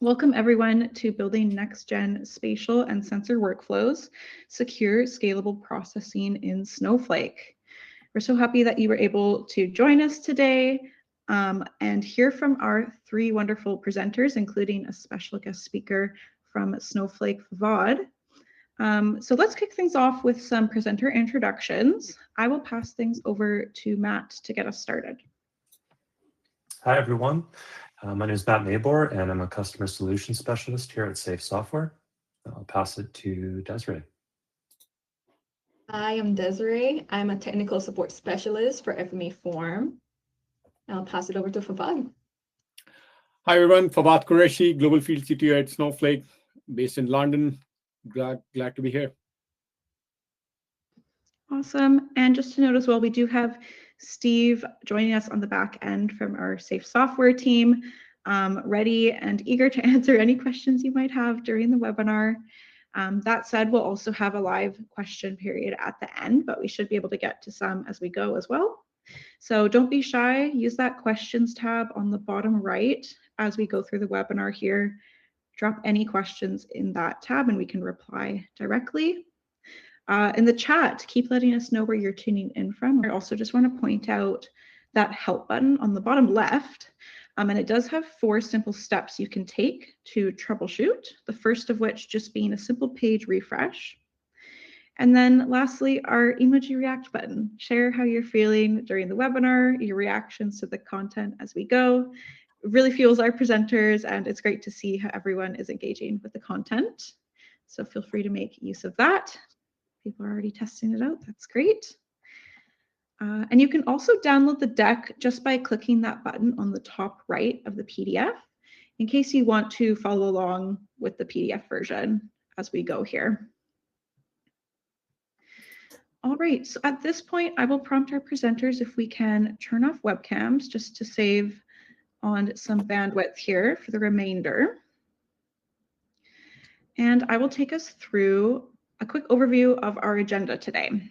Welcome everyone to building next-gen spatial and sensor workflows, secure, scalable processing in Snowflake. We're so happy that you were able to join us today and hear from our three wonderful presenters, including a special guest speaker from Snowflake Favad. So let's kick things off with some presenter introductions. I will pass things over to Matt to get us started. Hi, everyone. My name is Matt Mabor, and I'm a customer solutions specialist here at Safe Software. I'll pass it to Desiree. I am Desiree. I'm a technical support specialist for FME Form. I'll pass it over to Favad. Hi, everyone. Favad Qureshi, Global Field CTO at Snowflake, based in London. Glad to be here. Awesome. And just to note as well, we do have Steve joining us on the back end from our Safe Software team, ready and eager to answer any questions you might have during the webinar. That said, we'll also have a live question period at the end, but we should be able to get to some as we go as well. So don't be shy. Use that questions tab on the bottom right as we go through the webinar here. Drop any questions in that tab and we can reply directly. In the chat, keep letting us know where you're tuning in from. I also just want to point out that help button on the bottom left, and it does have 4 simple steps you can take to troubleshoot, the first of which just being a simple page refresh. And then lastly, our emoji react button. Share how you're feeling during the webinar, your reactions to the content as we go. It really fuels our presenters, and it's great to see how everyone is engaging with the content. So feel free to make use of that. People are already testing it out. That's great. And you can also download the deck just by clicking that button on the top right of the PDF in case you want to follow along with the PDF version as we go here. All right, so at this point, I will prompt our presenters if we can turn off webcams just to save on some bandwidth here for the remainder. And I will take us through a quick overview of our agenda today.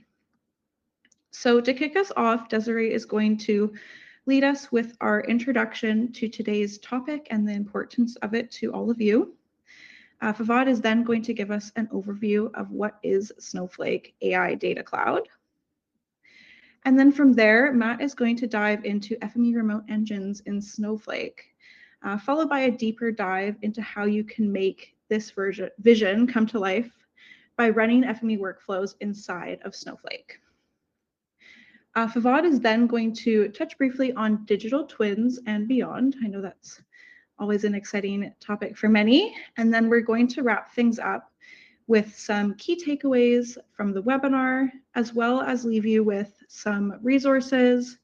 So to kick us off, Desiree is going to lead us with our introduction to today's topic and the importance of it to all of you. Favad is then going to give us an overview of what is Snowflake AI Data Cloud. And then from there, Matt is going to dive into FME remote engines in Snowflake, followed by a deeper dive into how you can make this vision come to life by running FME workflows inside of Snowflake. Favad is then going to touch briefly on digital twins and beyond. I know that's always an exciting topic for many. And then we're going to wrap things up with some key takeaways from the webinar, as well as leave you with some resources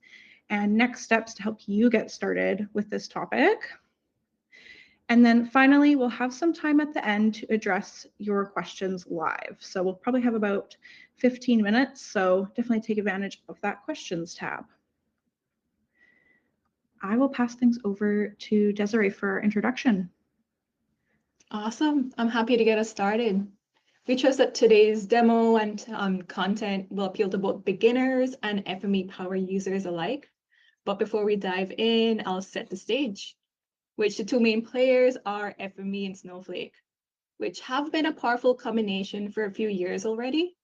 and next steps to help you get started with this topic. And then finally, we'll have some time at the end to address your questions live. So we'll probably have about 15 minutes, so definitely take advantage of that questions tab. I will pass things over to Desiree for our introduction. Awesome. I'm happy to get us started. We trust that today's demo and content will appeal to both beginners and FME power users alike. But before we dive in, I'll set the stage, which the 2 main players are FME and Snowflake, which have been a powerful combination for a few years already.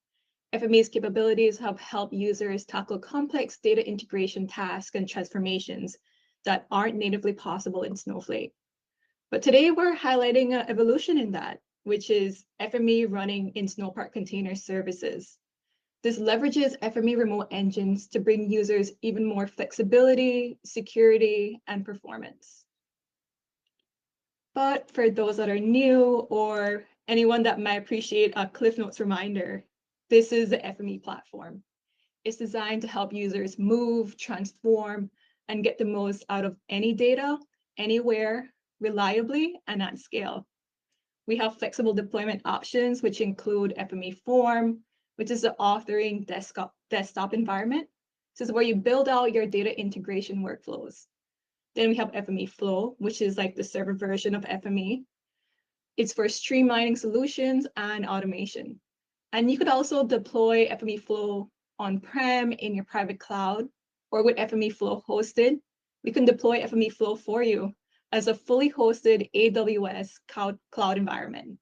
FME's capabilities have helped users tackle complex data integration tasks and transformations that aren't natively possible in Snowflake. But today we're highlighting an evolution in that, which is FME running in Snowpark Container Services. This leverages FME remote engines to bring users even more flexibility, security, and performance. But for those that are new or anyone that might appreciate a Cliff Notes reminder, this is the FME platform. It's designed to help users move, transform, and get the most out of any data, anywhere, reliably, and at scale. We have flexible deployment options, which include FME Form, which is the authoring desktop environment. This is where you build out your data integration workflows. Then we have FME Flow, which is like the server version of FME. It's for streamlining solutions and automation. And you could also deploy FME Flow on-prem in your private cloud, or with FME Flow hosted. We can deploy FME Flow for you as a fully hosted AWS cloud environment.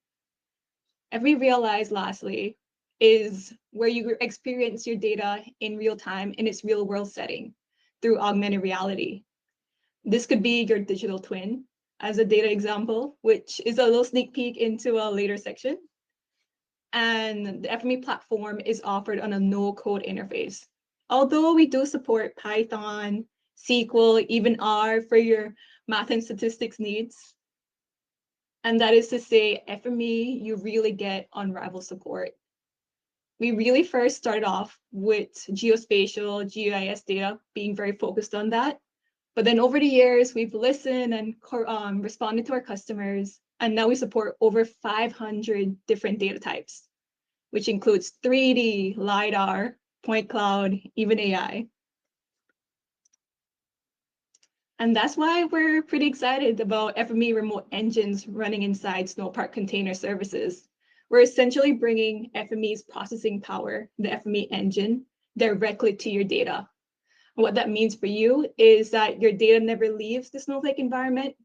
FME Realize, lastly, is where you experience your data in real time in its real world setting through augmented reality. This could be your digital twin as a data example, which is a little sneak peek into a later section. And the FME platform is offered on a no-code interface. Although we do support Python, SQL, even R for your math and statistics needs. And that is to say, FME, you really get unrivaled support. We really first started off with geospatial, GIS data, being very focused on that. But then over the years, we've listened and responded to our customers. And now we support over 500 different data types, which includes 3D, LiDAR, point cloud, even AI. And that's why we're pretty excited about FME remote engines running inside Snowpark Container Services. We're essentially bringing FME's processing power, the FME engine, directly to your data. What that means for you is that your data never leaves the Snowflake environment.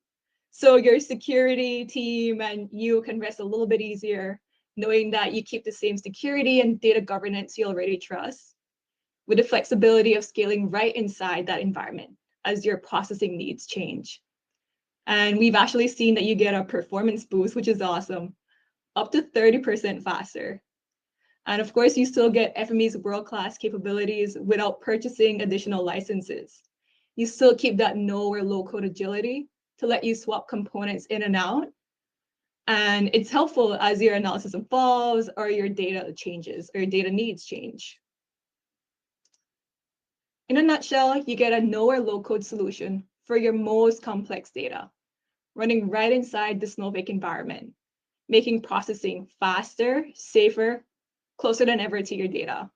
So your security team and you can rest a little bit easier, knowing that you keep the same security and data governance you already trust, with the flexibility of scaling right inside that environment as your processing needs change. And we've actually seen that you get a performance boost, which is awesome, up to 30% faster. And of course, you still get FME's world-class capabilities without purchasing additional licenses. You still keep that no or low-code agility to let you swap components in and out. And it's helpful as your analysis evolves or your data changes or your data needs change. In a nutshell, you get a no or low-code solution for your most complex data, running right inside the Snowflake environment, making processing faster, safer, closer than ever to your data.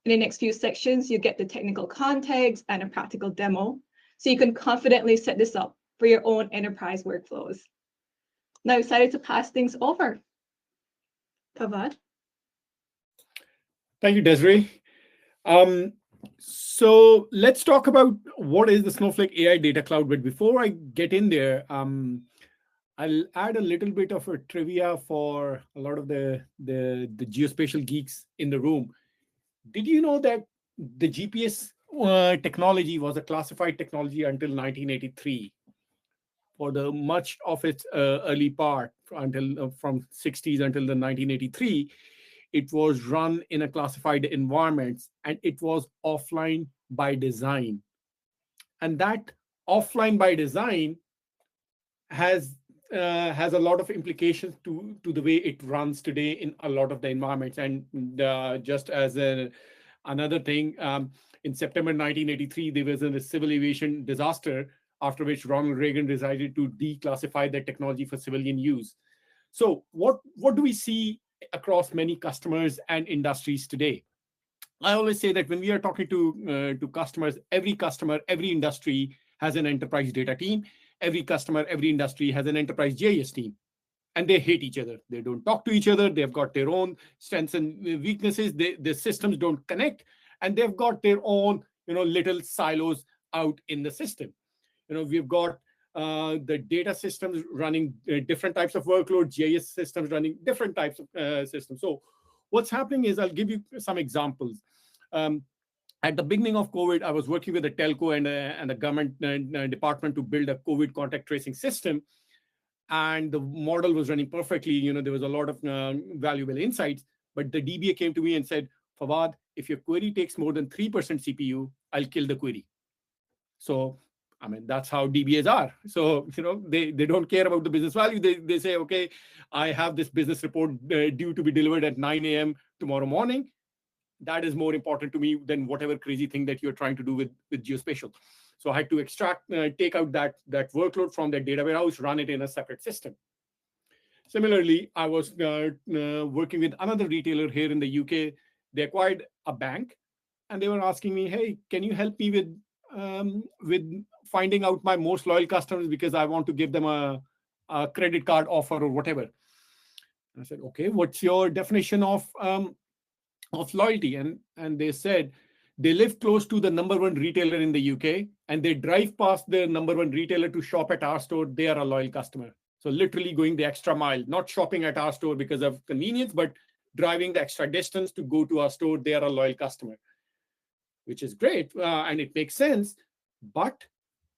In the next few sections, you get the technical context and a practical demo, so you can confidently set this up for your own enterprise workflows. Now, excited to pass things over. Pavad. Thank you, Desiree. So let's talk about what is the Snowflake AI Data Cloud. But before I get in there, I'll add a little bit of a trivia for a lot of the geospatial geeks in the room. Did you know that the GPS technology was a classified technology until 1983? For the much of its early part, until from 60s until the 1983, it was run in a classified environment, and it was offline by design. And that offline by design has a lot of implications to the way it runs today in a lot of the environments. And just as another thing, in September 1983, there was a civil aviation disaster, after which Ronald Reagan decided to declassify that technology for civilian use. So what do we see across many customers and industries today? I always say that when we are talking to customers, every industry has an enterprise data team. Every customer, every industry has an enterprise GIS team, and they hate each other. They don't talk to each other. They've got their own strengths and weaknesses. The systems don't connect, and they've got their own, little silos out in the system. We've got the data systems running different types of workloads, GIS systems running different types of systems. So what's happening is, I'll give you some examples. At the beginning of COVID, I was working with a telco and a government department to build a COVID contact tracing system. And the model was running perfectly. There was a lot of valuable insights. But the DBA came to me and said, Fawad, if your query takes more than 3% CPU, I'll kill the query. So, that's how DBAs are. So, they don't care about the business value. They say, okay, I have this business report due to be delivered at 9 a.m. tomorrow morning. That is more important to me than whatever crazy thing that you're trying to do with geospatial. So I had to take out that workload from that data warehouse, run it in a separate system. Similarly, I was working with another retailer here in the UK. They acquired a bank, and they were asking me, hey, can you help me with finding out my most loyal customers, because I want to give them a credit card offer or whatever. And I said, okay, what's your definition of loyalty? And they said they live close to the #1 retailer in the UK, and they drive past the #1 retailer to shop at our store, they are a loyal customer. So literally going the extra mile, not shopping at our store because of convenience, but driving the extra distance to go to our store, they are a loyal customer, which is great. And it makes sense. But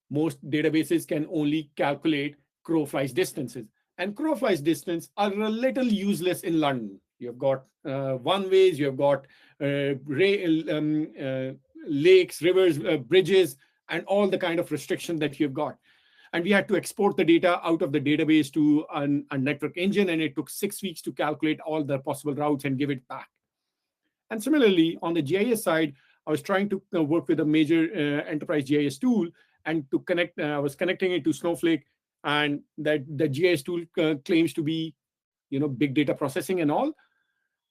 most databases can only calculate crow flies distances. And crow flies distance are a little useless in London. You've got one-ways, you've got lakes, rivers, bridges, and all the kind of restriction that you've got. And we had to export the data out of the database to a network engine, and it took 6 weeks to calculate all the possible routes and give it back. And similarly, on the GIS side, I was trying to work with a major enterprise GIS tool, and to connect, I was connecting it to Snowflake, and that the GIS tool claims to be, big data processing and all.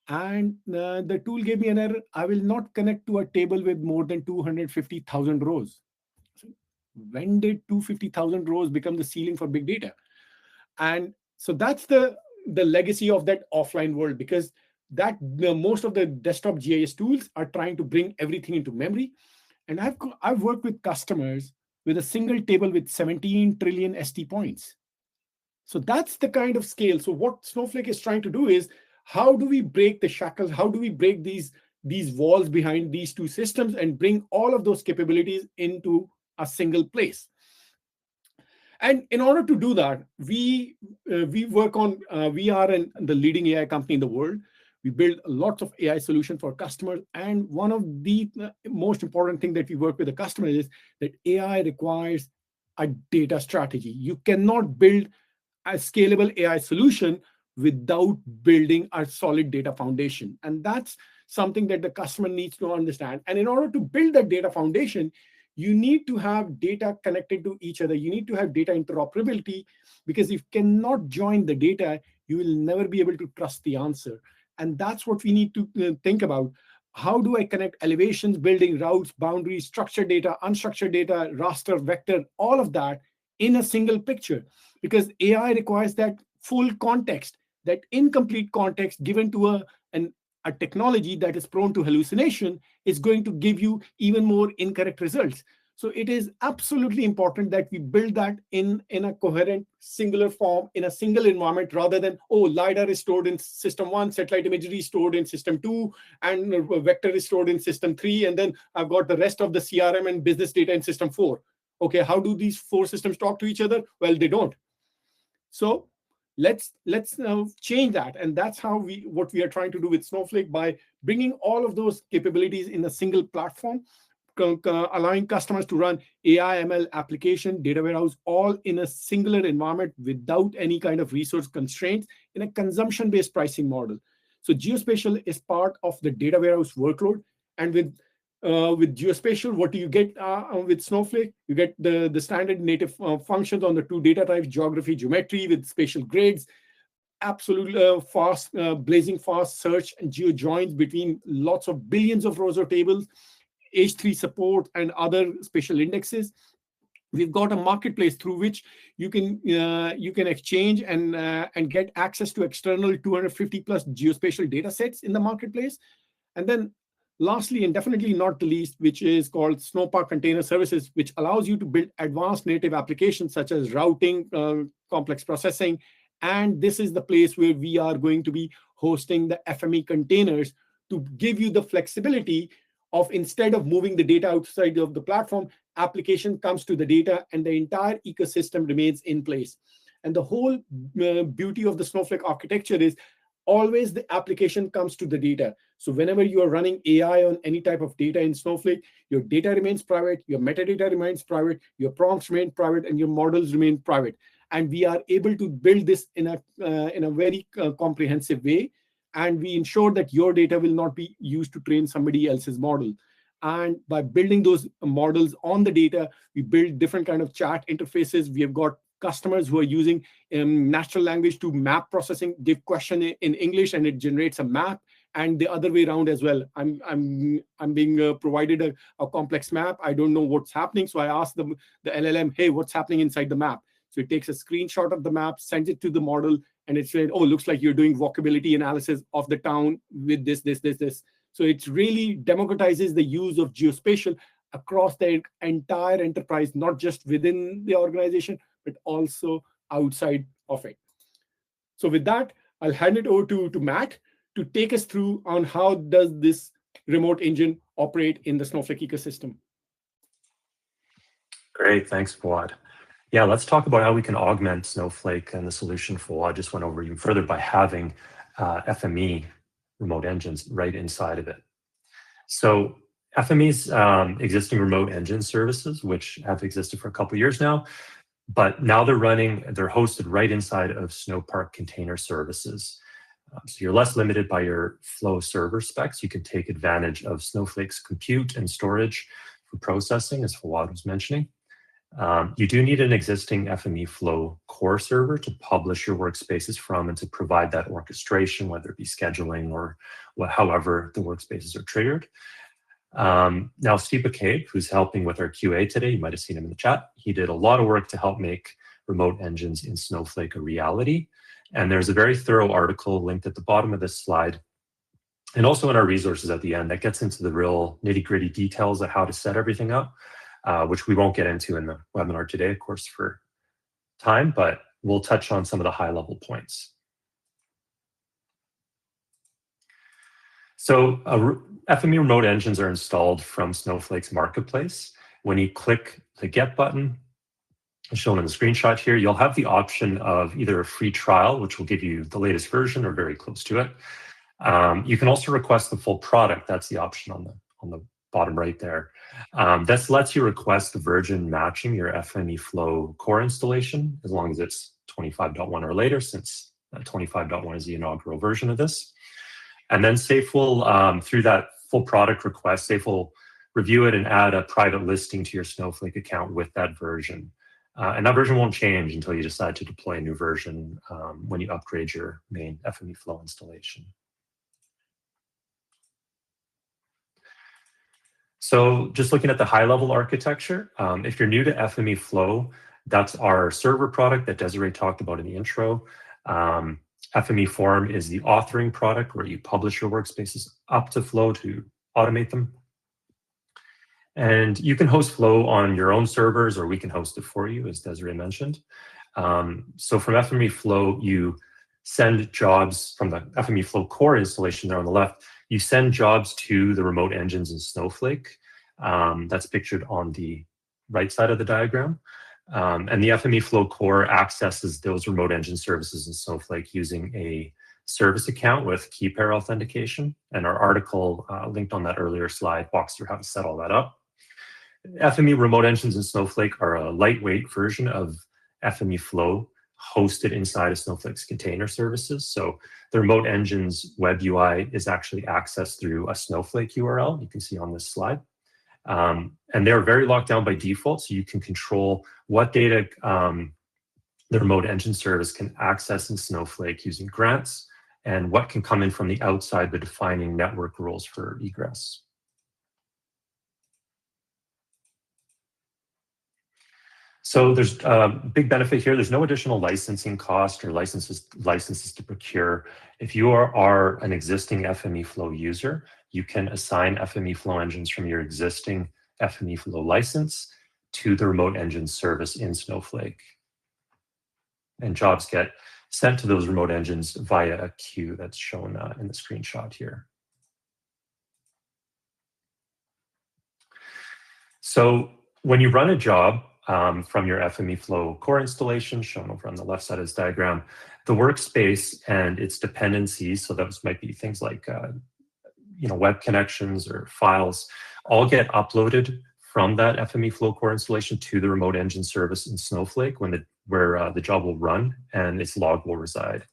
And the tool gave me an error. I will not connect to a table with more than 250,000 rows. When did 250,000 rows become the ceiling for big data? And so that's the legacy of that offline world, because most of the desktop GIS tools are trying to bring everything into memory. And I've worked with customers with a single table with 17 trillion ST points. So that's the kind of scale. So what Snowflake is trying to do is, how do we break the shackles? How do we break these walls behind these two systems and bring all of those capabilities into a single place? And in order to do that, we work on, we are the leading AI company in the world. We build lots of AI solutions for customers. And one of the most important things that we work with the customer is that AI requires a data strategy. You cannot build a scalable AI solution without building a solid data foundation. And that's something that the customer needs to understand. And in order to build that data foundation, you need to have data connected to each other. You need to have data interoperability, because if you cannot join the data, you will never be able to trust the answer. And that's what we need to think about. How do I connect elevations, building routes, boundaries, structured data, unstructured data, raster, vector, all of that in a single picture? Because AI requires that full context, that incomplete context given to a technology that is prone to hallucination is going to give you even more incorrect results. So it is absolutely important that we build that in a coherent, singular form, in a single environment, rather than, LiDAR is stored in system 1, satellite imagery is stored in system 2, and vector is stored in system 3, and then I've got the rest of the CRM and business data in system 4. Okay, how do these 4 systems talk to each other? Well, they don't. So let's now change that. And that's how what we are trying to do with Snowflake, by bringing all of those capabilities in a single platform, allowing customers to run AI, ML, application, data warehouse, all in a singular environment without any kind of resource constraints, in a consumption-based pricing model. So geospatial is part of the data warehouse workload. And with geospatial, what do you get with Snowflake? You get the standard native functions on the 2 data types, geography, geometry, with spatial grids, absolute fast, blazing fast search and geo joins between lots of billions of rows or tables, H3 support, and other spatial indexes. We've got a marketplace through which you can exchange and get access to external 250 plus geospatial data sets in the marketplace. And then lastly, and definitely not the least, which is called Snowpark Container Services, which allows you to build advanced native applications such as routing, complex processing. And this is the place where we are going to be hosting the FME containers to give you the flexibility of, instead of moving the data outside of the platform, application comes to the data and the entire ecosystem remains in place. And the whole beauty of the Snowflake architecture is always the application comes to the data. So whenever you are running AI on any type of data in Snowflake, your data remains private, your metadata remains private, your prompts remain private, and your models remain private. And we are able to build this in a very comprehensive way. And we ensure that your data will not be used to train somebody else's model. And by building those models on the data, we build different kind of chat interfaces. We have got customers who are using natural language to map processing, give question in English, and it generates a map. And the other way around as well. I'm being provided a complex map. I don't know what's happening. So I ask the LLM, hey, what's happening inside the map? So it takes a screenshot of the map, sends it to the model, and it said, oh, looks like you're doing walkability analysis of the town with this. So it really democratizes the use of geospatial, across the entire enterprise, not just within the organization, but also outside of it. So with that, I'll hand it over to Matt to take us through on how does this remote engine operate in the Snowflake ecosystem. Great, thanks, Fawad. Yeah, let's talk about how we can augment Snowflake and the solution Fawad just went over even further by having FME remote engines right inside of it. So FME's existing remote engine services, which have existed for a couple of years now, but now they're hosted right inside of Snowpark Container Services. So you're less limited by your Flow server specs. You can take advantage of Snowflake's compute and storage for processing, as Fawad was mentioning. You do need an existing FME Flow core server to publish your workspaces from and to provide that orchestration, whether it be scheduling or however the workspaces are triggered. Now, Steve McCabe, who's helping with our QA today, you might have seen him in the chat. He did a lot of work to help make remote engines in Snowflake a reality. And there's a very thorough article linked at the bottom of this slide, and also in our resources at the end, that gets into the real nitty-gritty details of how to set everything up, which we won't get into in the webinar today, of course, for time, but we'll touch on some of the high-level points. So FME remote engines are installed from Snowflake's Marketplace. When you click the Get button, shown in the screenshot here, you'll have the option of either a free trial, which will give you the latest version or very close to it. You can also request the full product. That's the option on the bottom right there. This lets you request the version matching your FME Flow core installation, as long as it's 25.1 or later, since 25.1 is the inaugural version of this. And then Safe will, through that full product request, Safe will review it and add a private listing to your Snowflake account with that version. And that version won't change until you decide to deploy a new version when you upgrade your main FME Flow installation. So just looking at the high-level architecture, if you're new to FME Flow, that's our server product that Desiree talked about in the intro. FME Form is the authoring product where you publish your workspaces up to Flow to automate them. And you can host Flow on your own servers, or we can host it for you, as Desiree mentioned. So from FME Flow, you send jobs from the FME Flow core installation there on the left. You send jobs to the remote engines in Snowflake. That's pictured on the right side of the diagram. And the FME Flow core accesses those remote engine services in Snowflake using a service account with key pair authentication. And our article linked on that earlier slide walks through how to set all that up. FME remote engines in Snowflake are a lightweight version of FME Flow hosted inside of Snowflake's container services. So the remote engines web UI is actually accessed through a Snowflake URL, you can see on this slide. And they're very locked down by default, so you can control what data the remote engine service can access in Snowflake using grants and what can come in from the outside by defining network rules for egress. So there's a big benefit here. There's no additional licensing cost or licenses to procure. If you are an existing FME Flow user, you can assign FME Flow engines from your existing FME Flow license to the remote engine service in Snowflake. And jobs get sent to those remote engines via a queue that's shown in the screenshot here. So when you run a job, from your FME Flow core installation, shown over on the left side of this diagram, the workspace and its dependencies, so those might be things like web connections or files, all get uploaded from that FME Flow core installation to the remote engine service in Snowflake where the job will run and its log will reside.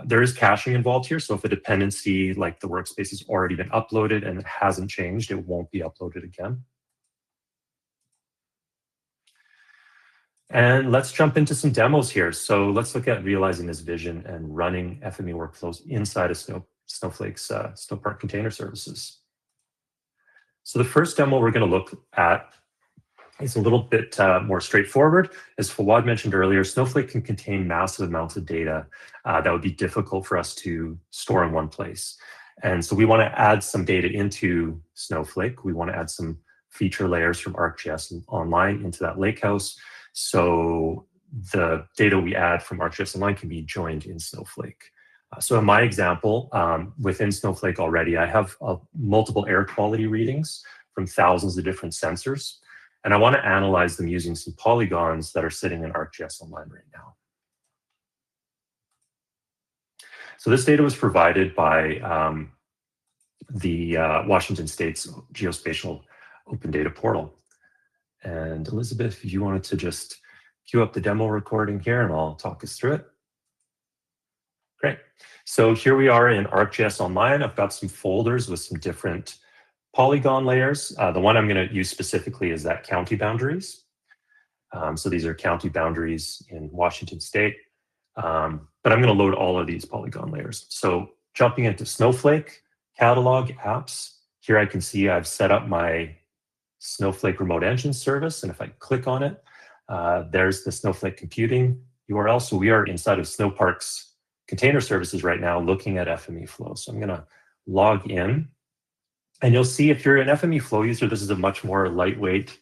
There is caching involved here, so if a dependency like the workspace has already been uploaded and it hasn't changed, it won't be uploaded again. And let's jump into some demos here. So let's look at realizing this vision and running FME workflows inside of Snowflake's Snowpark Container Services. So the first demo we're going to look at is a little bit more straightforward. As Fawad mentioned earlier, Snowflake can contain massive amounts of data that would be difficult for us to store in one place. And so we want to add some data into Snowflake. We want to add some feature layers from ArcGIS Online into that lakehouse. So the data we add from ArcGIS Online can be joined in Snowflake. So in my example, within Snowflake already, I have multiple air quality readings from thousands of different sensors. And I want to analyze them using some polygons that are sitting in ArcGIS Online right now. So this data was provided by the Washington State's Geospatial Open Data Portal. And Elizabeth, if you wanted to just queue up the demo recording here and I'll talk us through it. Great. So here we are in ArcGIS Online. I've got some folders with some different polygon layers. The one I'm going to use specifically is that county boundaries. So these are county boundaries in Washington State. But I'm going to load all of these polygon layers. So jumping into Snowflake, Catalog, Apps. Here I can see I've set up my Snowflake Remote Engine service. And if I click on it, there's the Snowflake Computing URL. So we are inside of Snowpark's Container Services right now looking at FME Flow. So I'm going to log in. And you'll see if you're an FME Flow user, this is a much more lightweight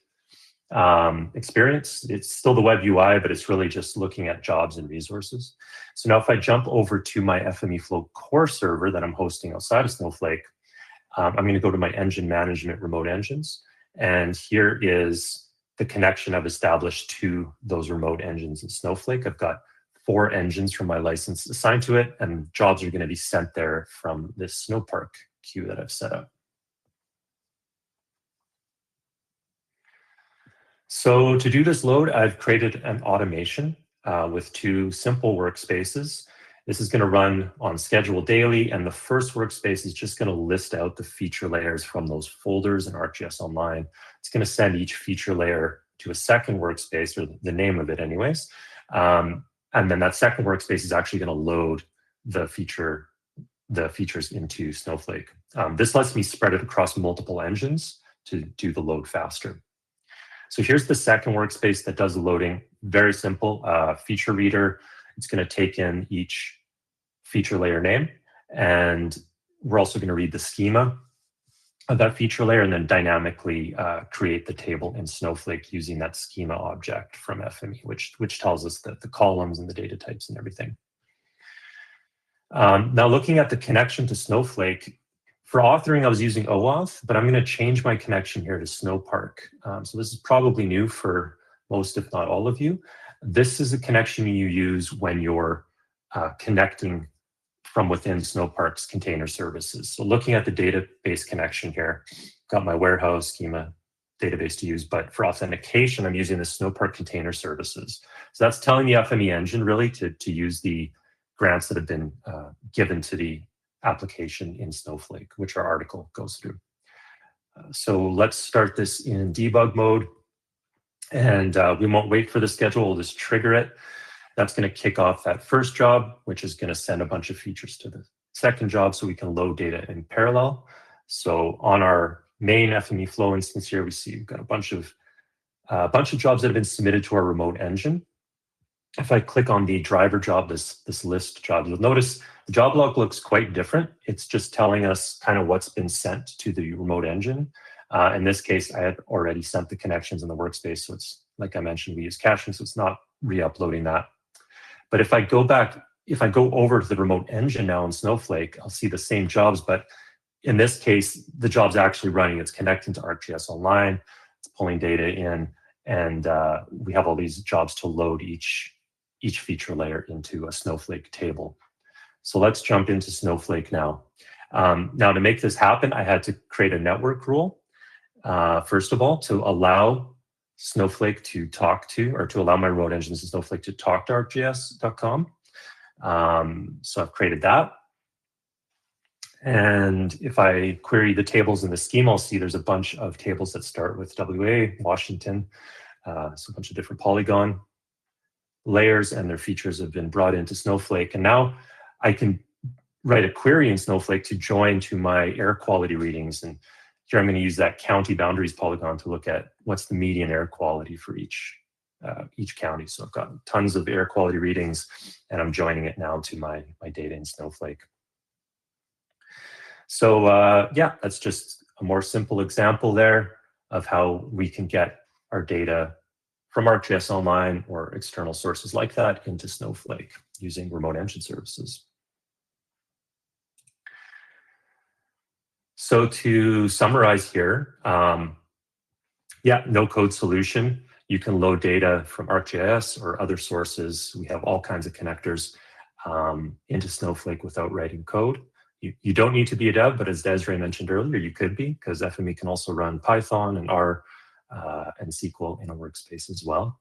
experience. It's still the web UI, but it's really just looking at jobs and resources. So now if I jump over to my FME Flow core server that I'm hosting outside of Snowflake, I'm going to go to my engine management remote engines. And here is the connection I've established to those remote engines in Snowflake. I've got 4 engines from my license assigned to it, and jobs are going to be sent there from this Snowpark queue that I've set up. So to do this load, I've created an automation with 2 simple workspaces. This is going to run on schedule daily, and the first workspace is just going to list out the feature layers from those folders in ArcGIS Online. It's going to send each feature layer to a second workspace, or the name of it anyways. And then that second workspace is actually going to load the features into Snowflake. This lets me spread it across multiple engines to do the load faster. So here's the second workspace that does the loading. Very simple. Feature reader. It's going to take in each feature layer name. And we're also going to read the schema of that feature layer and then dynamically create the table in Snowflake using that schema object from FME, which tells us the columns and the data types and everything. Now looking at the connection to Snowflake, for authoring I was using OAuth, but I'm going to change my connection here to Snowpark. So this is probably new for most, if not all of you. This is a connection you use when you're connecting from within Snowpark's container services. So looking at the database connection here, got my warehouse schema database to use, but for authentication, I'm using the Snowpark Container Services. So that's telling the FME engine really to use the grants that have been given to the application in Snowflake, which our article goes through. So let's start this in debug mode. And we won't wait for the schedule, we'll just trigger it. That's going to kick off that first job, which is going to send a bunch of features to the second job so we can load data in parallel. So on our main FME Flow instance here, we see we've got a bunch of jobs that have been submitted to our remote engine. If I click on the driver job, this list job, you'll notice the job log looks quite different. It's just telling us kind of what's been sent to the remote engine. In this case, I had already sent the connections in the workspace. So it's, like I mentioned, we use caching, so it's not re-uploading that. But if I go over to the remote engine now in Snowflake, I'll see the same jobs, but in this case, the job's actually running. It's connecting to ArcGIS Online, it's pulling data in, and we have all these jobs to load each feature layer into a Snowflake table. So let's jump into Snowflake now. Now to make this happen, I had to create a network rule, first of all, to allow Snowflake to talk to, or to allow my remote engines in Snowflake to talk to ArcGIS.com. So I've created that. And if I query the tables in the schema, I'll see there's a bunch of tables that start with WA, Washington, so a bunch of different polygon layers, and their features have been brought into Snowflake. And now I can write a query in Snowflake to join to my air quality readings. And here I'm going to use that county boundaries polygon to look at what's the median air quality for each county. So I've got tons of air quality readings, and I'm joining it now to my data in Snowflake. So yeah, that's just a more simple example there. of how we can get our data from ArcGIS Online or external sources like that into Snowflake using remote engine services. So to summarize here, yeah, no-code solution. You can load data from ArcGIS or other sources. We have all kinds of connectors into Snowflake without writing code. You don't need to be a dev, but as Desiree mentioned earlier, you could be, because FME can also run Python and R and SQL in a workspace as well.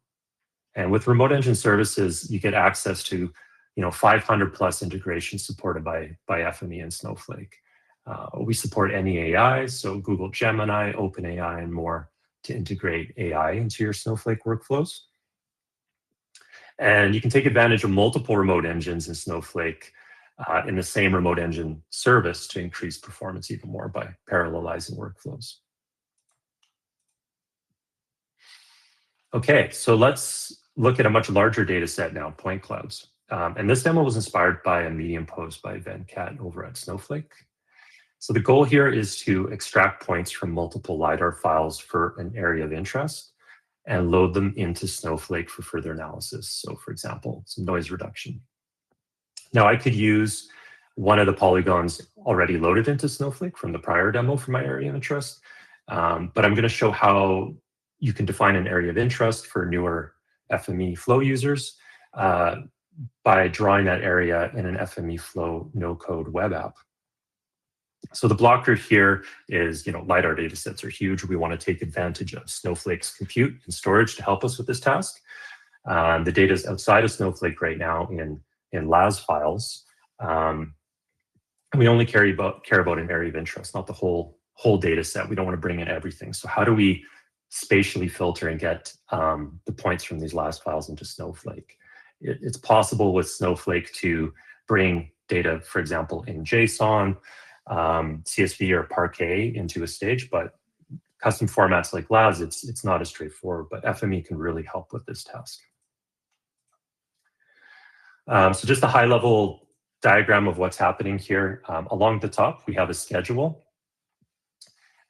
And with remote engine services, you get access to 500 plus integrations supported by FME and Snowflake. We support any AI, so Google Gemini, OpenAI, and more to integrate AI into your Snowflake workflows. And you can take advantage of multiple remote engines in Snowflake in the same remote engine service to increase performance even more by parallelizing workflows. Okay, so let's look at a much larger data set now, point clouds. And this demo was inspired by a Medium post by Venkat over at Snowflake. So the goal here is to extract points from multiple LiDAR files for an area of interest and load them into Snowflake for further analysis. So for example, some noise reduction. Now I could use one of the polygons already loaded into Snowflake from the prior demo for my area of interest, but I'm going to show how you can define an area of interest for newer FME flow users by drawing that area in an FME flow no-code web app. So the blocker here is, LiDAR data sets are huge. We want to take advantage of Snowflake's compute and storage to help us with this task. The data is outside of Snowflake right now in LAS files. We only care about an area of interest, not the whole data set. We don't want to bring in everything. So how do we spatially filter and get the points from these LAS files into Snowflake? It's possible with Snowflake to bring data, for example, in JSON, CSV or Parquet into a stage, but custom formats like LAS, it's not as straightforward, but FME can really help with this task. So just a high level diagram of what's happening here. Along the top, we have a schedule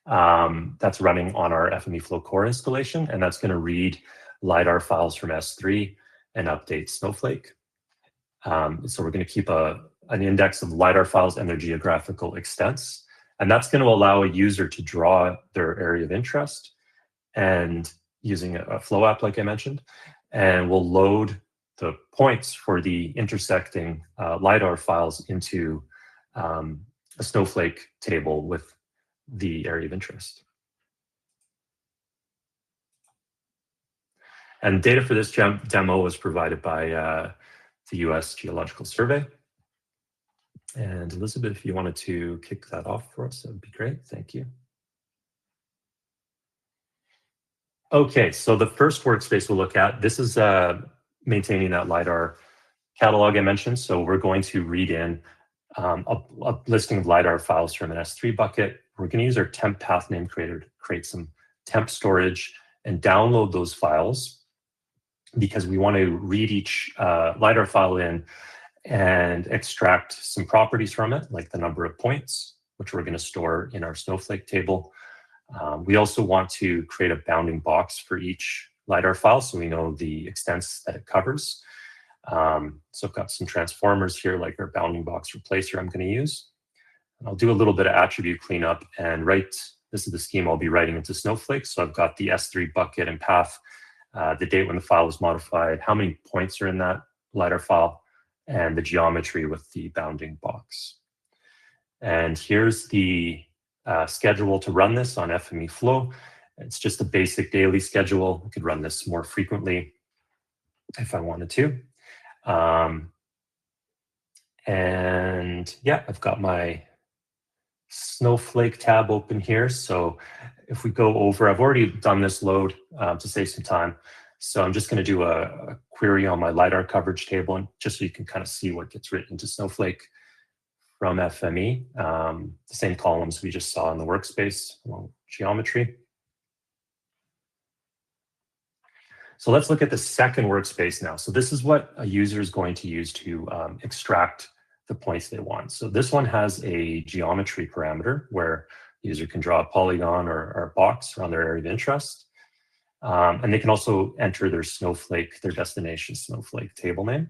that's running on our FME Flow Core installation, and that's going to read LiDAR files from S3 and update Snowflake. So we're going to keep an index of LiDAR files and their geographical extents. And that's going to allow a user to draw their area of interest and using a flow app, like I mentioned, and we'll load the points for the intersecting LiDAR files into a Snowflake table with the area of interest. And data for this demo was provided by the US Geological Survey. And Elizabeth, if you wanted to kick that off for us, that would be great. Thank you. Okay, so the first workspace we'll look at, this is maintaining that LiDAR catalog I mentioned. So we're going to read in a listing of LiDAR files from an S3 bucket. We're going to use our temp path name creator to create some temp storage and download those files because we want to read each LiDAR file in and extract some properties from it, like the number of points, which we're going to store in our Snowflake table. We also want to create a bounding box for each LiDAR file so we know the extents that it covers. So I've got some transformers here, like our bounding box replacer I'm going to use. And I'll do a little bit of attribute cleanup and this is the scheme I'll be writing into Snowflake. So I've got the S3 bucket and path, the date when the file was modified, how many points are in that LiDAR file, and the geometry with the bounding box. And here's the schedule to run this on FME Flow. It's just a basic daily schedule. I could run this more frequently if I wanted to. And yeah, I've got my Snowflake tab open here. So if we go over, I've already done this load to save some time. So I'm just going to do a query on my LiDAR coverage table, and just so you can kind of see what gets written into Snowflake from FME. The same columns we just saw in the workspace along geometry. So let's look at the second workspace now. So this is what a user is going to use to extract the points they want. So this one has a geometry parameter where The user can draw a polygon or a box around their area of interest. And they can also enter their Snowflake, their destination Snowflake table name.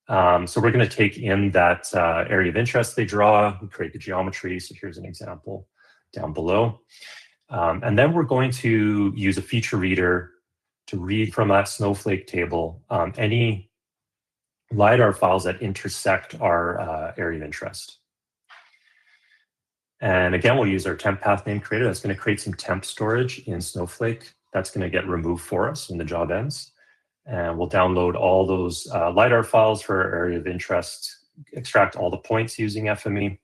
So we're going to take in that area of interest they draw, we create the geometry. So here's an example down below. And then we're going to use a feature reader to read from that Snowflake table any LiDAR files that intersect our area of interest. And again, we'll use our temp path name creator. That's going to create some temp storage in Snowflake. That's going to get removed for us when the job ends. And we'll download all those LiDAR files for our area of interest, extract all the points using FME,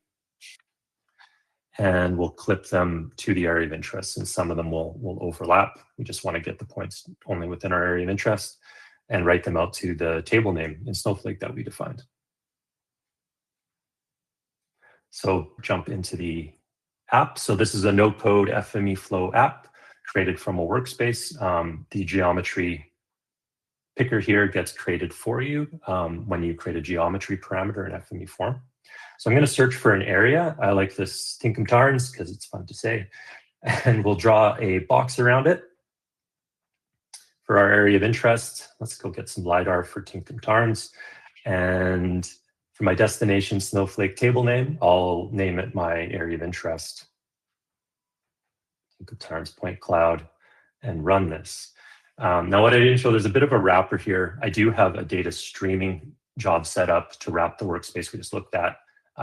and we'll clip them to the area of interest. And some of them will overlap. We just want to get the points only within our area of interest and write them out to the table name in Snowflake that we defined. So jump into the app. So this is a no-code FME flow app created from a workspace. The geometry picker here gets created for you when you create a geometry parameter in FME form. So I'm going to search for an area. I like this Tinkham Tarns because it's fun to say. And we'll draw a box around it for our area of interest. Let's go get some LiDAR for Tinkham Tarns. And for my destination Snowflake table name, I'll name it my area of interest, Tinkham Tarns point cloud, and run this. Now, what I didn't show, there's a bit of a wrapper here. I do have a data streaming job set up to wrap the workspace we just looked at.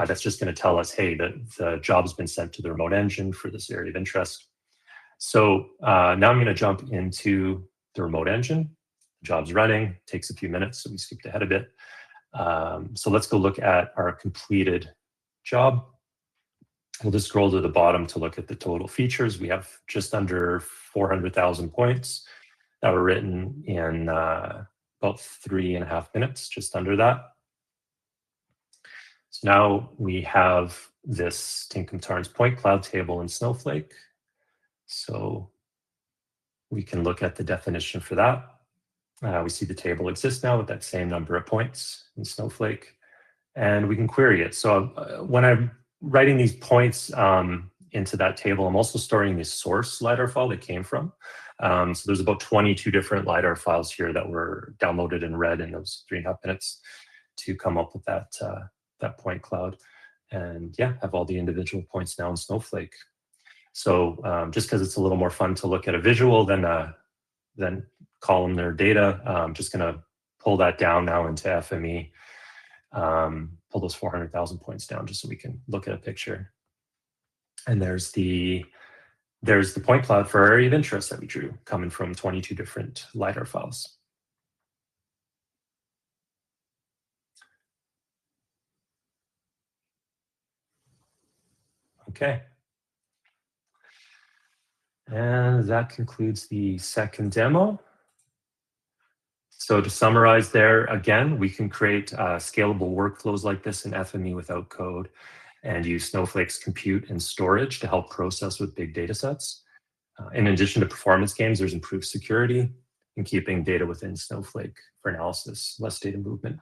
That's just going to tell us, hey, the job's been sent to the remote engine for this area of interest. So now I'm going to jump into the remote engine. The job's running, takes a few minutes, so we skipped ahead a bit. So let's go look at our completed job. We'll just scroll to the bottom to look at the total features. We have just under 400,000 points that were written in about 3.5 minutes, just under that. So now we have this Tinkham Tarns point cloud table in Snowflake. So we can look at the definition for that. We see the table exists now with that same number of points in Snowflake, and we can query it. So when I'm writing these points into that table, I'm also storing the source LiDAR file that came from. So there's about 22 different LiDAR files here that were downloaded and read in those 3.5 minutes to come up with that point cloud. And yeah, have all the individual points now in Snowflake. So just because it's a little more fun to look at a visual than columnar data, I'm just going to pull that down now into FME, pull those 400,000 points down just so we can look at a picture. And there's the point cloud for our area of interest that we drew, coming from 22 different LiDAR files. Okay. And that concludes the second demo. So to summarize there, again, we can create scalable workflows like this in FME without code and use Snowflake's compute and storage to help process with big data sets. In addition to performance gains, there's improved security and keeping data within Snowflake for analysis, less data movement.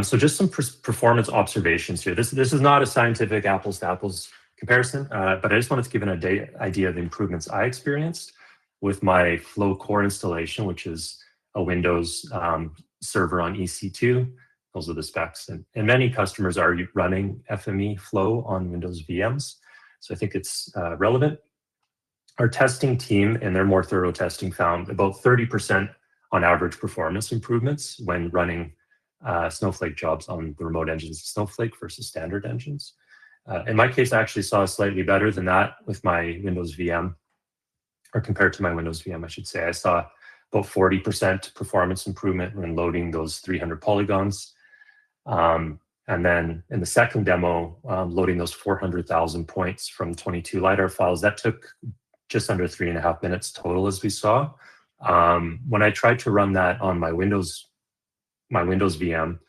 So just some performance observations here. This is not a scientific apples to apples comparison, but I just wanted to give an idea of the improvements I experienced with my Flow core installation, which is a Windows server on EC2. Those are the specs. And many customers are running FME Flow on Windows VMs. So I think it's relevant. Our testing team and their more thorough testing found about 30% on average performance improvements when running Snowflake jobs on the remote engines of Snowflake versus standard engines. In my case, I actually saw slightly better than that with my Windows VM, or compared to my Windows VM, I should say. I saw about 40% performance improvement when loading those 300 polygons. And then in the second demo, loading those 400,000 points from 22 LiDAR files, that took just under 3.5 minutes total, as we saw. When I tried to run that on my Windows VM,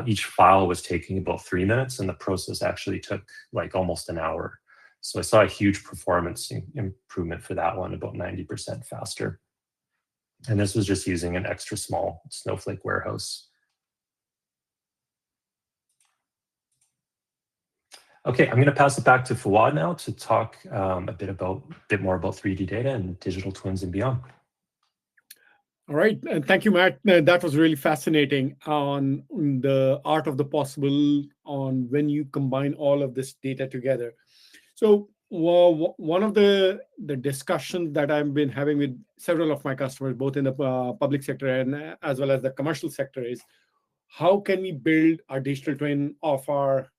each file was taking about 3 minutes, and the process actually took like almost an hour. So I saw a huge performance improvement for that one, about 90% faster. And this was just using an extra small Snowflake warehouse. Okay, I'm going to pass it back to Fawad now to talk a bit more about 3D data and digital twins and beyond. All right, and thank you, Matt. That was really fascinating on the art of the possible on when you combine all of this data together. So one of the discussions that I've been having with several of my customers, both in the public sector and as well as the commercial sector, is how can we build a digital twin of our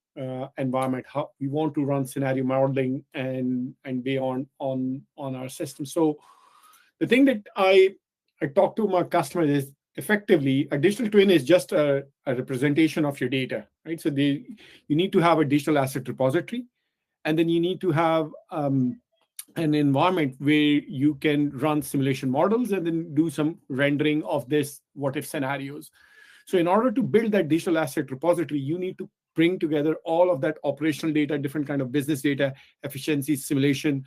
environment? How we want to run scenario modeling and beyond on our system. So the thing that I talk to my customers is effectively a digital twin is just a representation of your data, right? So you need to have a digital asset repository, and then you need to have an environment where you can run simulation models and then do some rendering of this what if scenarios. So in order to build that digital asset repository, you need to bring together all of that operational data, different kind of business data, efficiency, simulation.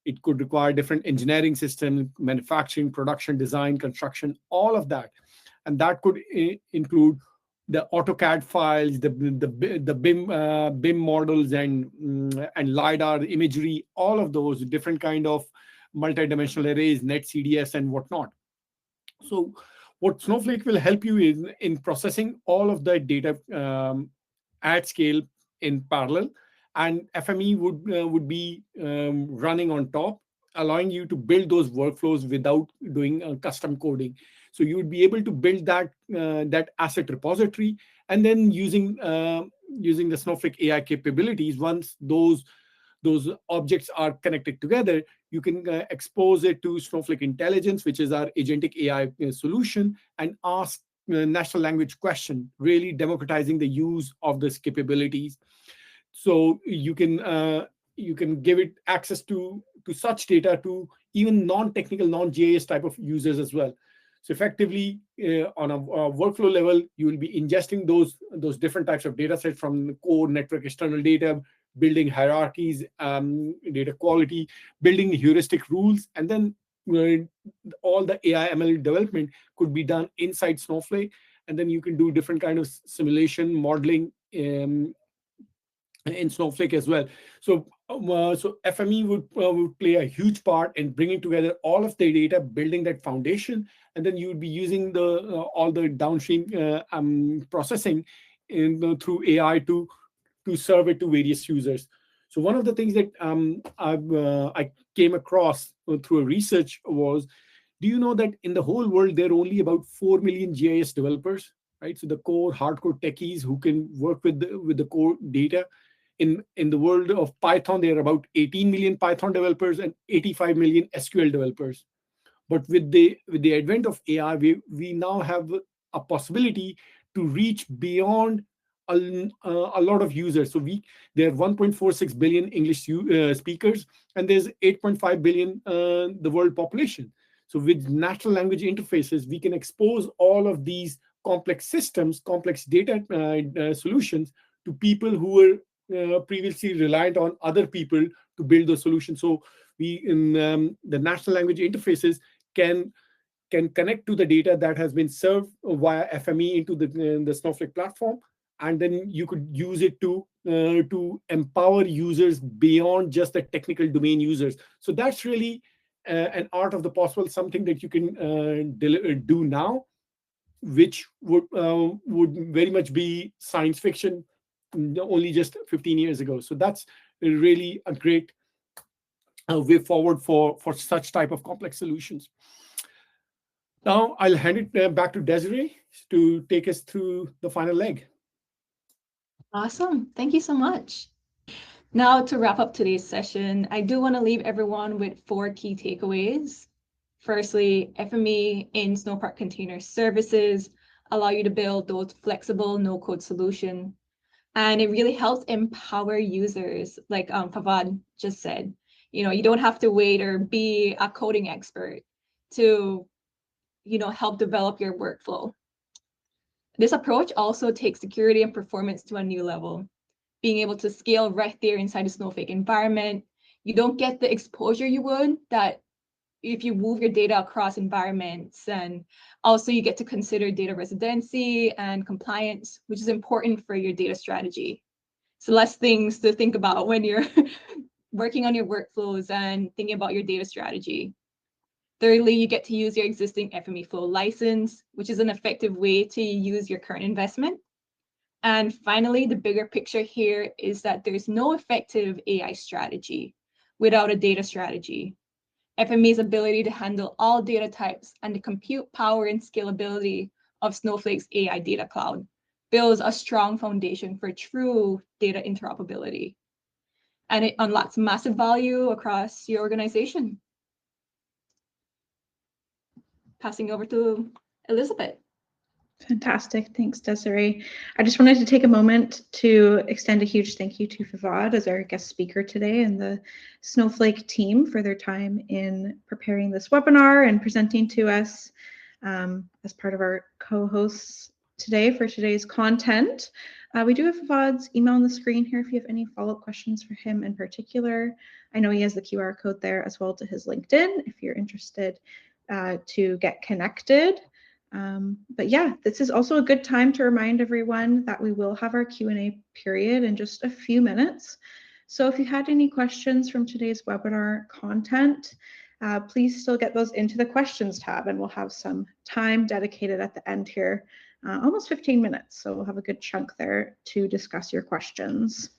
It could require different engineering systems, manufacturing, production, design, construction, all of that. And that could include the AutoCAD files, the BIM models, and LiDAR imagery, all of those different kind of multidimensional arrays, net CDS, and whatnot. So what Snowflake will help you in processing all of that data at scale in parallel, and FME would be running on top, allowing you to build those workflows without doing custom coding. So you would be able to build that asset repository, and then using the Snowflake AI capabilities, once those objects are connected together, you can expose it to Snowflake Intelligence, which is our agentic AI solution, and ask natural language question, really democratizing the use of these capabilities. So you can give it access to such data to even non-technical, non-GIS type of users as well. So effectively, on a workflow level, you will be ingesting those different types of data sets from core, network, external data, building hierarchies, data quality, building heuristic rules, and then all the AI ML development could be done inside Snowflake, and then you can do different kind of simulation modeling in Snowflake as well. So FME would play a huge part in bringing together all of the data, building that foundation, and then you would be using all the downstream processing through AI to serve it to various users. So one of the things that I came across through a research was, do you know that in the whole world there are only about 4 million GIS developers, right? So the core hardcore techies who can work with the core data. In the world of Python, there are about 18 million Python developers and 85 million SQL developers. But with the advent of AI, we now have a possibility to reach beyond a lot of users. So there are 1.46 billion English speakers, and there's 8.5 billion the world population. So with natural language interfaces, we can expose all of these complex systems, complex data solutions to people who were previously reliant on other people to build those solutions. So the natural language interfaces can connect to the data that has been served via FME into the Snowflake platform, and then you could use it to empower users beyond just the technical domain users. So that's really an art of the possible, something that you can do now, which would very much be science fiction only just 15 years ago. So that's really a great way forward for such type of complex solutions. Now I'll hand it back to Desiree to take us through the final leg. Awesome. Thank you so much. Now, to wrap up today's session, I do want to leave everyone with 4 key takeaways. Firstly, FME in Snowpark Container Services allow you to build those flexible no-code solutions. And it really helps empower users, like Fawad just said. You don't have to wait or be a coding expert to, help develop your workflow. This approach also takes security and performance to a new level. Being able to scale right there inside the Snowflake environment, you don't get the exposure you would that if you move your data across environments. And also you get to consider data residency and compliance, which is important for your data strategy. So less things to think about when you're working on your workflows and thinking about your data strategy. Thirdly, you get to use your existing FME Flow license, which is an effective way to use your current investment. And finally, the bigger picture here is that there's no effective AI strategy without a data strategy. FME's ability to handle all data types and the compute power and scalability of Snowflake's AI data cloud builds a strong foundation for true data interoperability. And it unlocks massive value across your organization. Passing over to Elizabeth. Fantastic. Thanks, Desiree. I just wanted to take a moment to extend a huge thank you to Fawad as our guest speaker today and the Snowflake team for their time in preparing this webinar and presenting to us as part of our co-hosts today for today's content. We do have Fawad's email on the screen here if you have any follow-up questions for him in particular. I know he has the QR code there as well to his LinkedIn if you're interested to get connected. But yeah, this is also a good time to remind everyone that we will have our Q&A period in just a few minutes. So if you had any questions from today's webinar content, please still get those into the questions tab, and we'll have some time dedicated at the end here, almost 15 minutes. So we'll have a good chunk there to discuss your questions.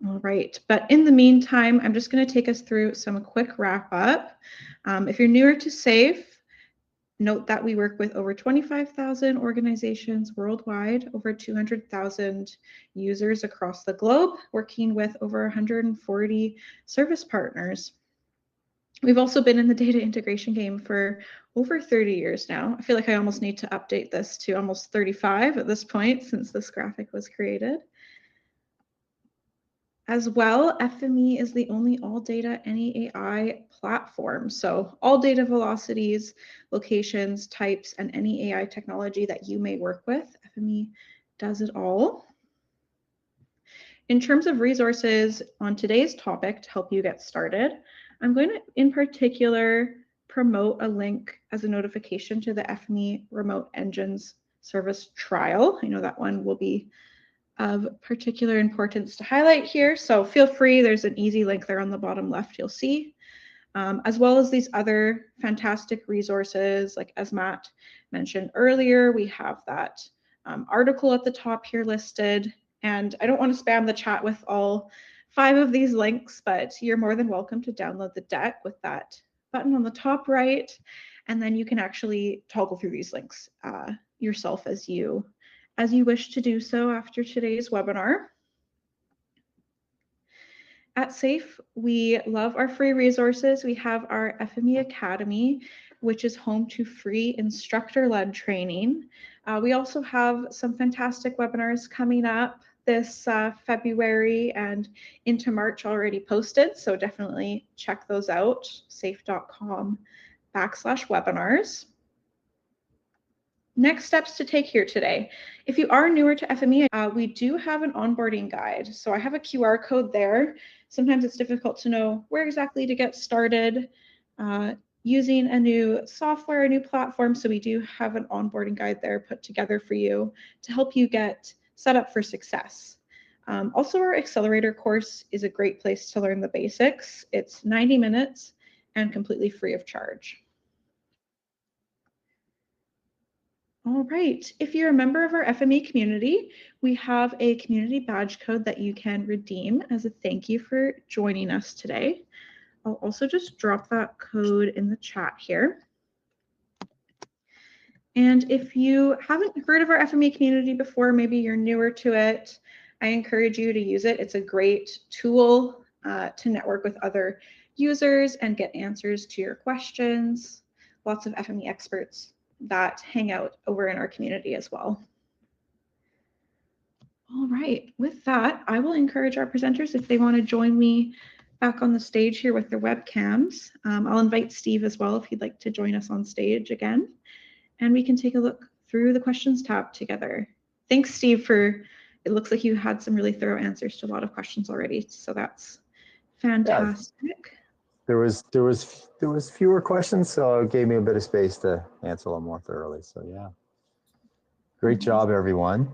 All right, but in the meantime, I'm just going to take us through some quick wrap up. If you're newer to SAFE, note that we work with over 25,000 organizations worldwide, over 200,000 users across the globe, working with over 140 service partners. We've also been in the data integration game for over 30 years now. I feel like I almost need to update this to almost 35 at this point since this graphic was created. As well, FME is the only all data any AI platform. So all data velocities, locations, types, and any AI technology that you may work with, FME does it all. In terms of resources on today's topic to help you get started, I'm going to in particular promote a link as a notification to the FME Remote Engines Service trial. I know that one will be of particular importance to highlight here. So feel free, there's an easy link there on the bottom left you'll see, as well as these other fantastic resources, like as Matt mentioned earlier, we have that article at the top here listed. And I don't want to spam the chat with all 5 of these links, but you're more than welcome to download the deck with that button on the top right. And then you can actually toggle through these links yourself as you wish to do so after today's webinar. At SAFE, we love our free resources. We have our FME Academy, which is home to free instructor-led training. We also have some fantastic webinars coming up this February and into March already posted, so definitely check those out, safe.com/webinars. Next steps to take here today. If you are newer to FME, we do have an onboarding guide. So I have a QR code there. Sometimes it's difficult to know where exactly to get started using a new software, a new platform. So we do have an onboarding guide there put together for you to help you get set up for success. Also, our accelerator course is a great place to learn the basics. It's 90 minutes and completely free of charge. All right, if you're a member of our FME community, we have a community badge code that you can redeem as a thank you for joining us today. I'll also just drop that code in the chat here. And if you haven't heard of our FME community before, maybe you're newer to it, I encourage you to use it. It's a great tool to network with other users and get answers to your questions. Lots of FME experts that hang out over in our community as well. All right, with that, I will encourage our presenters if they want to join me back on the stage here with their webcams. I'll invite Steve as well if he'd like to join us on stage again, and we can take a look through the questions tab together. Thanks, Steve, it looks like you had some really thorough answers to a lot of questions already, so that's fantastic. Yeah. There was fewer questions, so it gave me a bit of space to answer them more thoroughly. So yeah, great job, everyone.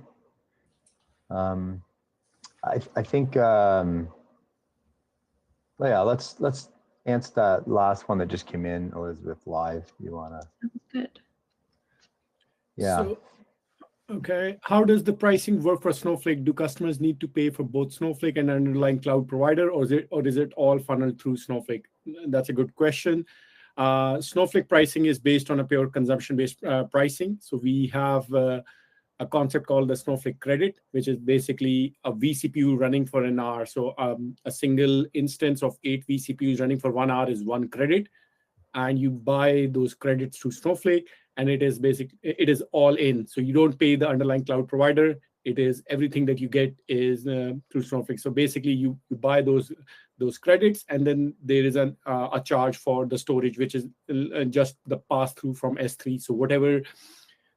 I think, well, yeah, let's answer that last one that just came in, Elizabeth, live. You wanna? Good. Yeah. So, okay. How does the pricing work for Snowflake? Do customers need to pay for both Snowflake and underlying cloud provider, or is it all funneled through Snowflake? That's a good question. Snowflake pricing is based on a pure consumption-based pricing. So we have a concept called the Snowflake credit, which is basically a vCPU running for an hour. So a single instance of 8 vCPUs running for 1 hour is 1 credit. And you buy those credits through Snowflake, and it is all in. So you don't pay the underlying cloud provider. It is everything that you get is through Snowflake. So basically you buy those credits, and then there is a charge for the storage, which is just the pass through from S3. So whatever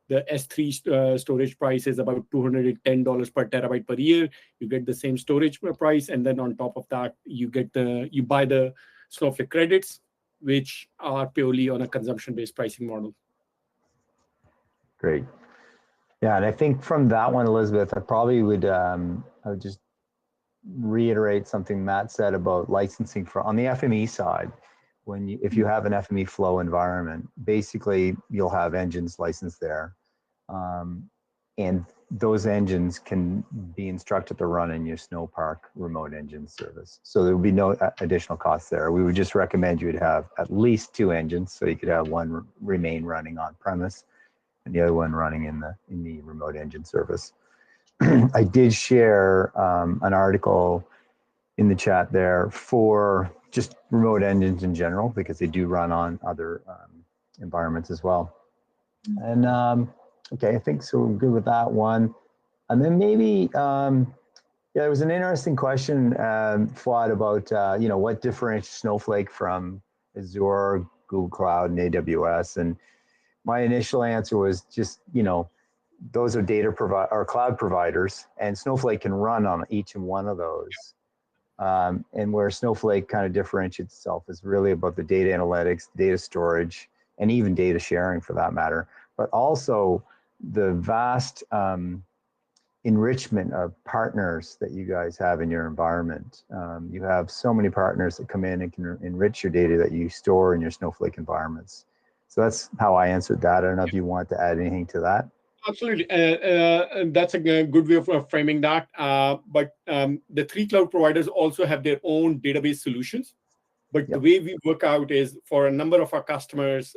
the S3 storage price is, about $210 per terabyte per year, you get the same storage price, and then on top of that, you buy the Snowflake credits, which are purely on a consumption-based pricing model. Great. Yeah, and I think from that one, Elizabeth, I probably would I would just reiterate something Matt said about licensing for on the FME side. If you have an FME flow environment, basically you'll have engines licensed there, and those engines can be instructed to run in your Snowpark remote engine service. So there will be no additional costs there. We would just recommend you would have at least 2 engines, so you could have one remain running on premise and the other one running in the remote engine service. I did share an article in the chat there for just remote engines in general, because they do run on other environments as well. And okay, I think so. We're good with that one. And then maybe, yeah, there was an interesting question, Fuad, about what differentiates Snowflake from Azure, Google Cloud, and AWS. And my initial answer was just, those are cloud providers, and Snowflake can run on each and one of those. And where Snowflake kind of differentiates itself is really about the data analytics, data storage, and even data sharing for that matter, but also the vast enrichment of partners that you guys have in your environment. You have so many partners that come in and can enrich your data that you store in your Snowflake environments. So that's how I answered that. I don't know if you want to add anything to that. Absolutely. That's a good way of framing that. But the 3 cloud providers also have their own database solutions. But the way we work out is for a number of our customers,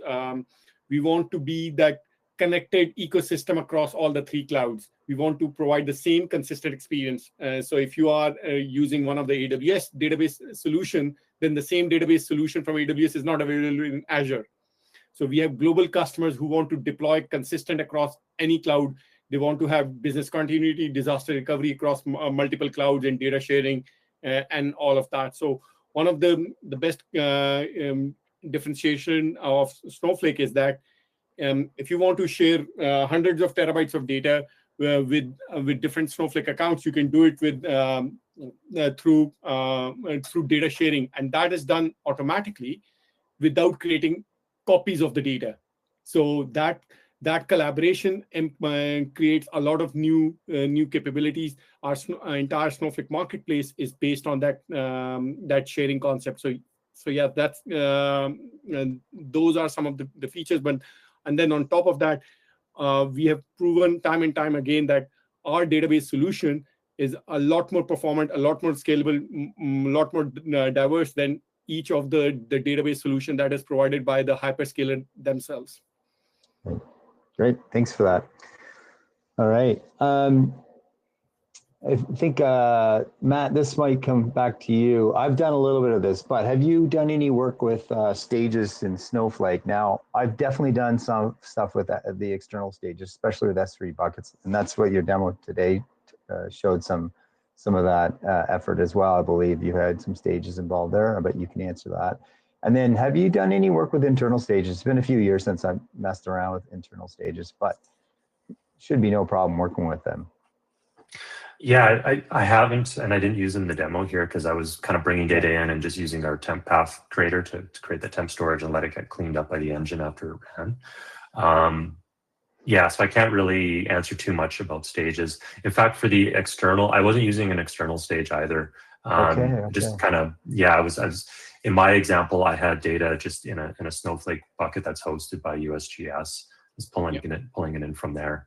we want to be that connected ecosystem across all the 3 clouds. We want to provide the same consistent experience. So if you are using one of the AWS database solution, then the same database solution from AWS is not available in Azure. So we have global customers who want to deploy consistent across any cloud. They want to have business continuity, disaster recovery across multiple clouds, and data sharing and all of that. So one of the best differentiation of Snowflake is that if you want to share hundreds of terabytes of data with different Snowflake accounts, you can do it with through data sharing, and that is done automatically without creating copies of the data. So that collaboration creates a lot of new capabilities. Our entire Snowflake Marketplace is based on that sharing concept. So yeah, that's those are some of the features. And then on top of that, we have proven time and time again that our database solution is a lot more performant, a lot more scalable, a lot more diverse than each of the database solution that is provided by the hyperscaler themselves. Great, thanks for that. All right, I think Matt, this might come back to you. I've done a little bit of this, but have you done any work with stages in Snowflake? Now, I've definitely done some stuff with the external stages, especially with S3 buckets, and that's what your demo today showed some of that effort as well. I believe you had some stages involved there, but you can answer that. And then have you done any work with internal stages? It's been a few years since I've messed around with internal stages, but should be no problem working with them. Yeah, I haven't, and I didn't use them in the demo here because I was kind of bringing data in and just using our temp path creator to create the temp storage and let it get cleaned up by the engine after it ran. Yeah, so I can't really answer too much about stages. In fact, for the external, I wasn't using an external stage either. Just kind of, yeah, I was in my example, I had data just in a Snowflake bucket that's hosted by USGS. I was pulling it in from there,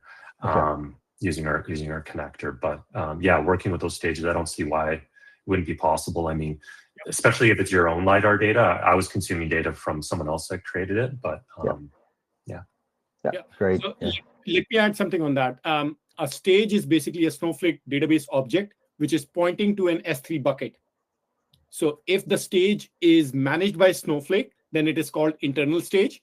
using our connector. But yeah, working with those stages, I don't see why it wouldn't be possible. I mean, especially if it's your own LiDAR data. I was consuming data from someone else that created it, but Yeah, great. So let me add something on that. A stage is basically a Snowflake database object, which is pointing to an S3 bucket. So if the stage is managed by Snowflake, then it is called internal stage.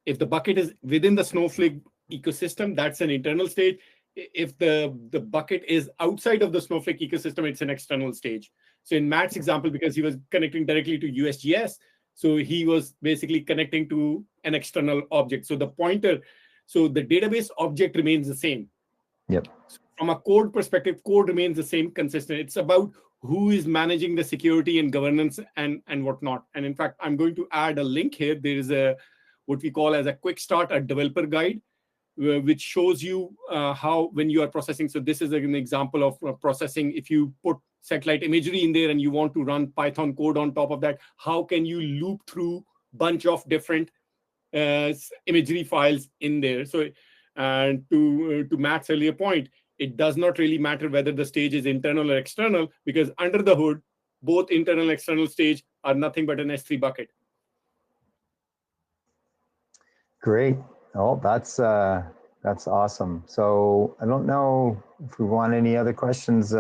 If the bucket is within the Snowflake ecosystem, that's an internal stage. If the bucket is outside of the Snowflake ecosystem, it's an external stage. So in Matt's example, because he was connecting directly to USGS, so he was basically connecting to an external object. So the pointer, so the database object remains the same. Yep. So from a code perspective, code remains the same, consistent. It's about who is managing the security and governance and whatnot. And in fact, I'm going to add a link here. There is what we call as a quick start, a developer guide, which shows you how when you are processing. So this is an example of processing. If you put satellite imagery in there and you want to run Python code on top of that, how can you loop through a bunch of different imagery files in there? So and to Matt's earlier point, it does not really matter whether the stage is internal or external, because under the hood, both internal and external stage are nothing but an S3 bucket. Great. Oh, that's awesome. So I don't know if we want any other questions.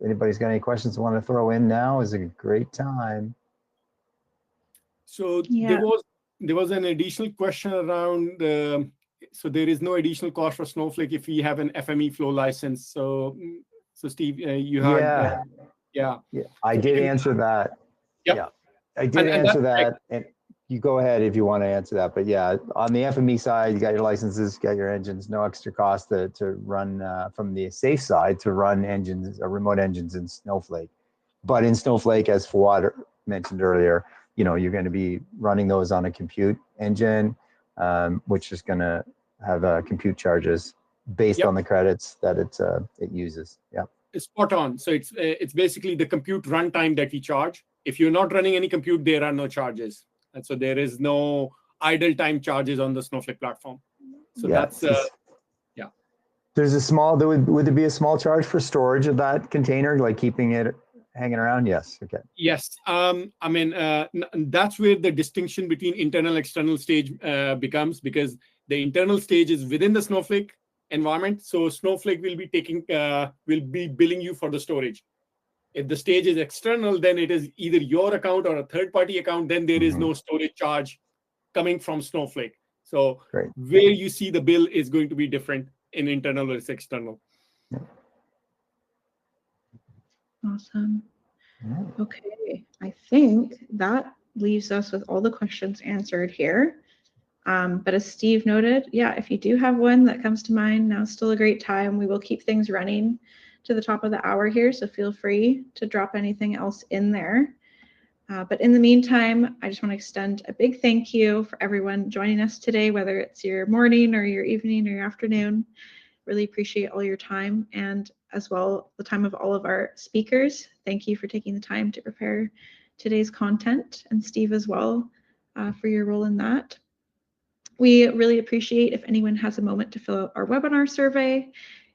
Anybody's got any questions they want to throw in now? Is a great time. So there was an additional question around. So there is no additional cost for Snowflake if we have an FME flow license. So Steve, you had yeah. I did answer that. Yep. Yeah, I did answer that. And you go ahead if you want to answer that. But yeah, on the FME side, you got your licenses, you got your engines, no extra cost to run from the safe side to run engines or remote engines in Snowflake. But in Snowflake, as Fawad mentioned earlier, you're going to be running those on a compute engine, which is going to have compute charges based on the credits that it uses. Yeah. It's spot on. So it's basically the compute runtime that we charge. If you're not running any compute, there are no charges. And so there is no idle time charges on the Snowflake platform. So that's There's a small. Would there be a small charge for storage of that container, like keeping it hanging around? Yes. Okay. Yes. I mean, that's where the distinction between internal and external stage becomes, because the internal stage is within the Snowflake environment. So Snowflake will be billing you for the storage. If the stage is external, then it is either your account or a third-party account. Then there is no storage charge coming from Snowflake. So where you see the bill is going to be different in internal versus external. Awesome. Okay, I think that leaves us with all the questions answered here. But as Steve noted, if you do have one that comes to mind, now's still a great time. We will keep things running to the top of the hour here, so feel free to drop anything else in there. But in the meantime, I just want to extend a big thank you for everyone joining us today, whether it's your morning or your evening or your afternoon. Really appreciate all your time, and as well the time of all of our speakers. Thank you for taking the time to prepare today's content, and Steve as well for your role in that. We really appreciate if anyone has a moment to fill out our webinar survey.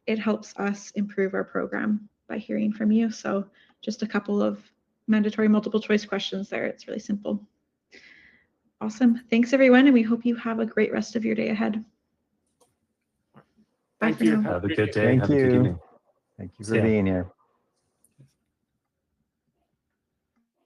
It helps us improve our program by hearing from you. So just a couple of mandatory multiple choice questions there. It's really simple. Awesome. Thanks everyone, and we hope you have a great rest of your day ahead. Bye for now. Have a good day. Thank you. Thank you for being here.